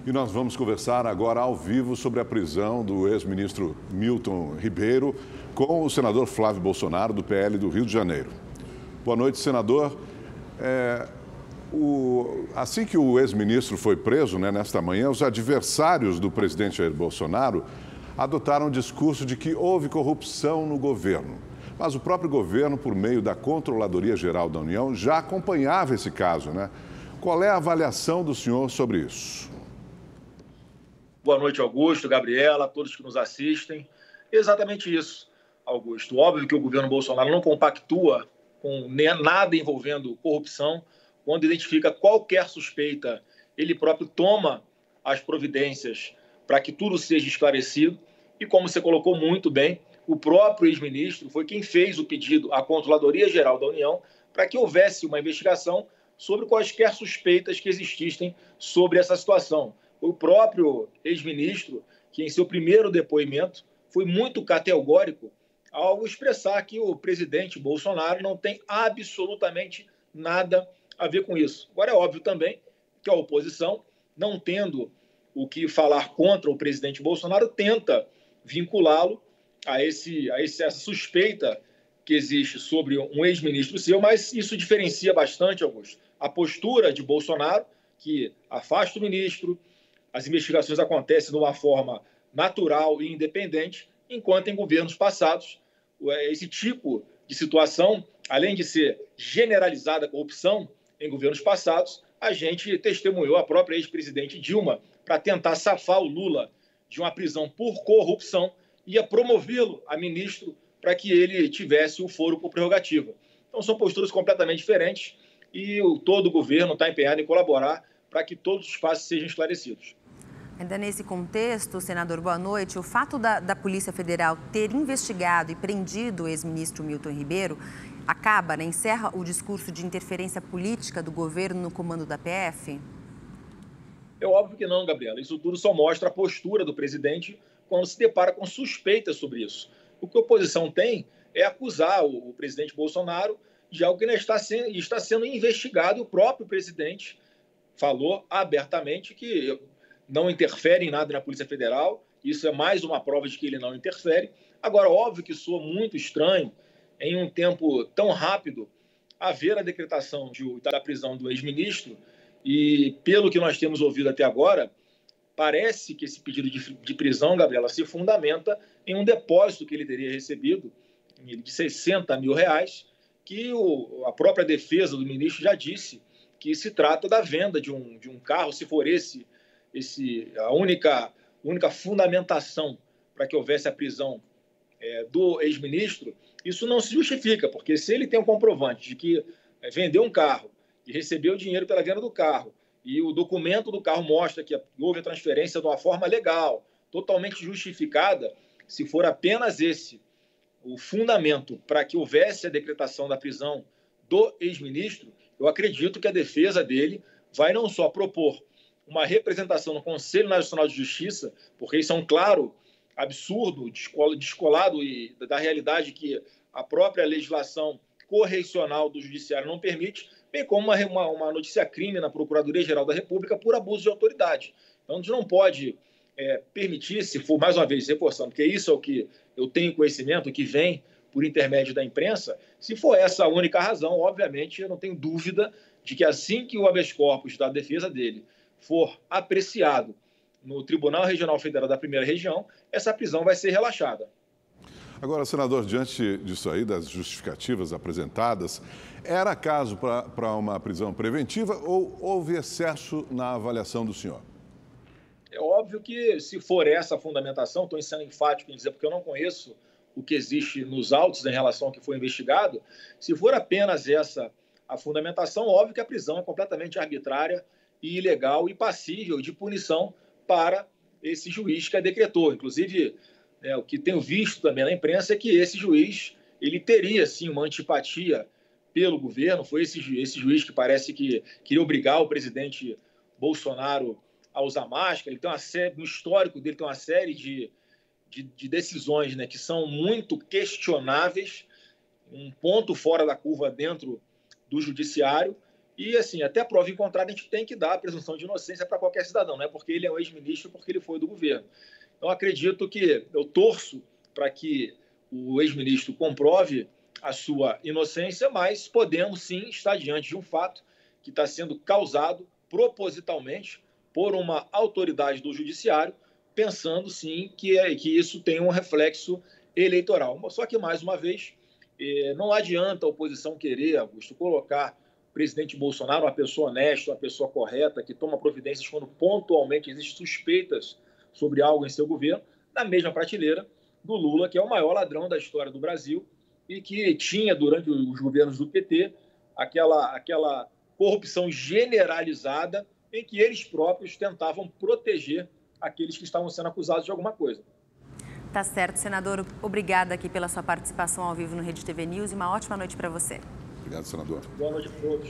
E nós vamos conversar agora ao vivo sobre a prisão do ex-ministro Milton Ribeiro com o senador Flávio Bolsonaro, do PL do Rio de Janeiro. Boa noite, senador. Assim que o ex-ministro foi preso, nesta manhã, os adversários do presidente Jair Bolsonaro adotaram o discurso de que houve corrupção no governo. Mas o próprio governo, por meio da Controladoria Geral da União, já acompanhava esse caso, Qual é a avaliação do senhor sobre isso? Boa noite, Augusto, Gabriela, todos que nos assistem. Exatamente isso, Augusto. Óbvio que o governo Bolsonaro não compactua com nada envolvendo corrupção. Quando identifica qualquer suspeita, ele próprio toma as providências para que tudo seja esclarecido. E como você colocou muito bem, o próprio ex-ministro foi quem fez o pedido à Controladoria Geral da União para que houvesse uma investigação sobre quaisquer suspeitas que existissem sobre essa situação. O próprio ex-ministro, que em seu primeiro depoimento foi muito categórico ao expressar que o presidente Bolsonaro não tem absolutamente nada a ver com isso. Agora, é óbvio também que a oposição, não tendo o que falar contra o presidente Bolsonaro, tenta vinculá-lo a essa suspeita que existe sobre um ex-ministro seu, mas isso diferencia bastante, Augusto, a postura de Bolsonaro, que afasta o ministro. As investigações acontecem de uma forma natural e independente, enquanto em governos passados, esse tipo de situação, além de ser generalizada a corrupção em governos passados, a gente testemunhou a própria ex-presidente Dilma para tentar safar o Lula de uma prisão por corrupção, ia promovê-lo a ministro para que ele tivesse o foro por prerrogativa. Então, são posturas completamente diferentes e todo o governo está empenhado em colaborar para que todos os passos sejam esclarecidos. Ainda nesse contexto, senador, boa noite. O fato da Polícia Federal ter investigado e prendido o ex-ministro Milton Ribeiro encerra o discurso de interferência política do governo no comando da PF? É óbvio que não, Gabriela. Isso tudo só mostra a postura do presidente quando se depara com suspeitas sobre isso. O que a oposição tem é acusar o presidente Bolsonaro de algo que está sendo investigado. O próprio presidente falou abertamente que não interfere em nada na Polícia Federal. Isso é mais uma prova de que ele não interfere. Agora, óbvio que soa muito estranho, em um tempo tão rápido, haver a decretação da prisão do ex-ministro. E, pelo que nós temos ouvido até agora, parece que esse pedido de prisão, Gabriela, se fundamenta em um depósito que ele teria recebido de R$60 mil, que a própria defesa do ministro já disse que se trata da venda de um carro, se for a única fundamentação para que houvesse a prisão do ex-ministro. Isso não se justifica, porque se ele tem um comprovante de que vendeu um carro e recebeu dinheiro pela venda do carro, e o documento do carro mostra que houve a transferência de uma forma legal, totalmente justificada, se for apenas esse o fundamento para que houvesse a decretação da prisão do ex-ministro, eu acredito que a defesa dele vai não só propor uma representação no Conselho Nacional de Justiça, porque isso é um claro absurdo, descolado da realidade que a própria legislação correcional do Judiciário não permite, bem como uma notícia-crime na Procuradoria-Geral da República por abuso de autoridade. Então, a gente não pode permitir, se for, mais uma vez, reforçando, porque isso é o que eu tenho conhecimento, que vem por intermédio da imprensa, se for essa a única razão, obviamente, eu não tenho dúvida de que assim que o habeas corpus da defesa dele for apreciado no Tribunal Regional Federal da Primeira Região, essa prisão vai ser relaxada. Agora, senador, diante disso aí, das justificativas apresentadas, era caso para uma prisão preventiva ou houve excesso na avaliação do senhor? É óbvio que, se for essa a fundamentação, estou sendo enfático em dizer, porque eu não conheço o que existe nos autos em relação ao que foi investigado, se for apenas essa a fundamentação, óbvio que a prisão é completamente arbitrária e ilegal e passível de punição para esse juiz que a decretou. Inclusive, o que tenho visto também na imprensa é que esse juiz ele teria, sim, uma antipatia pelo governo. Foi esse juiz que parece que queria obrigar o presidente Bolsonaro a usar máscara. Ele tem uma série, no histórico dele, tem uma série de decisões, que são muito questionáveis, um ponto fora da curva dentro do judiciário. E, assim, até prova em contrário, a gente tem que dar a presunção de inocência para qualquer cidadão, não é porque ele é um ex-ministro, porque ele foi do governo. Então, acredito que, eu torço para que o ex-ministro comprove a sua inocência, mas podemos sim estar diante de um fato que está sendo causado propositalmente por uma autoridade do judiciário, pensando sim que isso tem um reflexo eleitoral. Só que, mais uma vez, não adianta a oposição querer, Augusto, colocar o presidente Bolsonaro uma pessoa honesta, uma pessoa correta, que toma providências quando pontualmente existem suspeitas sobre algo em seu governo, na mesma prateleira do Lula, que é o maior ladrão da história do Brasil e que tinha, durante os governos do PT, aquela corrupção generalizada em que eles próprios tentavam proteger aqueles que estavam sendo acusados de alguma coisa. Tá certo, senador. Obrigada aqui pela sua participação ao vivo no Rede TV News e uma ótima noite para você. Obrigado, senador. Boa noite a todos.